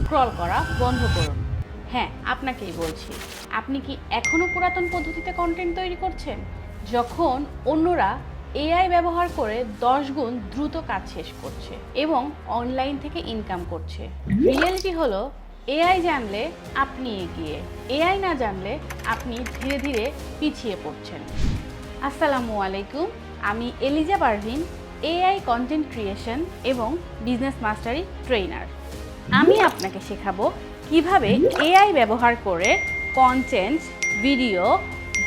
Scroll করা বন্ধ করুন। হ্যাঁ, আপনাকেই বলছি। আপনি কি এখনও পুরাতন পদ্ধতিতে কন্টেন্ট তৈরি করছেন, যখন অন্যরা এআই ব্যবহার করে 10 গুণ দ্রুত কাজ শেষ করছে এবং অনলাইন থেকে ইনকাম করছে? রিয়েলিটি হলো, এআই জানলে আপনি এগিয়ে, এআই না জানলে আপনি ধীরে ধীরে পিছিয়ে পড়ছেন। আসসালামু আলাইকুম, আমি Eliza Parvin, AI content creation এবং বিজনেস মাস্টারি ট্রেনার। আমি আপনাকে শেখাবো কিভাবে এআই ব্যবহার করে content, video,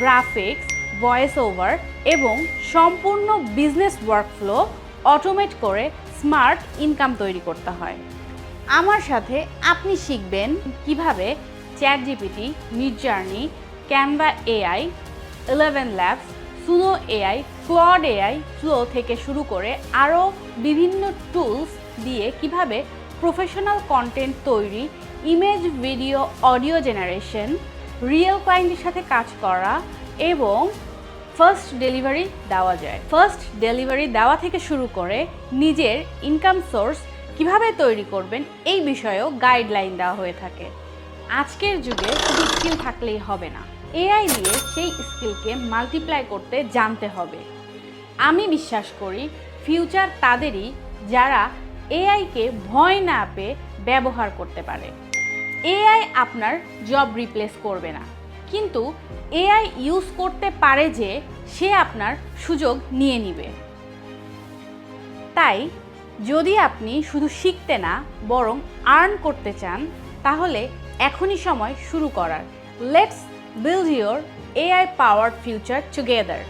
graphics, voice over এবং সম্পূর্ণ বিজনেস ওয়ার্কফ্লো অটোমেট করে স্মার্ট ইনকাম তৈরি করতে হয়। আমার সাথে আপনি শিখবেন কিভাবে ChatGPT, Midjourney, Canva AI, 11 labs, Suno AI, Claude AI, Flow থেকে শুরু করে আরও বিভিন্ন টুলস দিয়ে কিভাবে প্রফেশনাল কন্টেন্ট তৈরি, image, video, audio generation, real ক্লায়েন্টের সাথে কাজ করা এবং ফার্স্ট ডেলিভারি দেওয়া যায়। ফার্স্ট ডেলিভারি দেওয়া থেকে শুরু করে নিজের ইনকাম সোর্স কিভাবে তৈরি করবেন এই বিষয়েও গাইডলাইন দেওয়া হয়ে থাকে। আজকের যুগে শুধু স্কিল থাকলেই হবে না, এআই দিয়ে সেই স্কিলকে মাল্টিপ্লাই করতে জানতে হবে। আমি বিশ্বাস করি ফিউচার তাদেরই যারা এআইকে ভয় না পেয়ে ব্যবহার করতে পারে। এআই আপনার জব রিপ্লেস করবে না, কিন্তু এআই ইউজ করতে পারে যে সে আপনার সুযোগ নিয়ে নিবে। তাই যদি আপনি শুধু শিখতে না বরং আর্ন করতে চান, তাহলে এখনই সময় শুরু করার। Let's build your AI powered future together.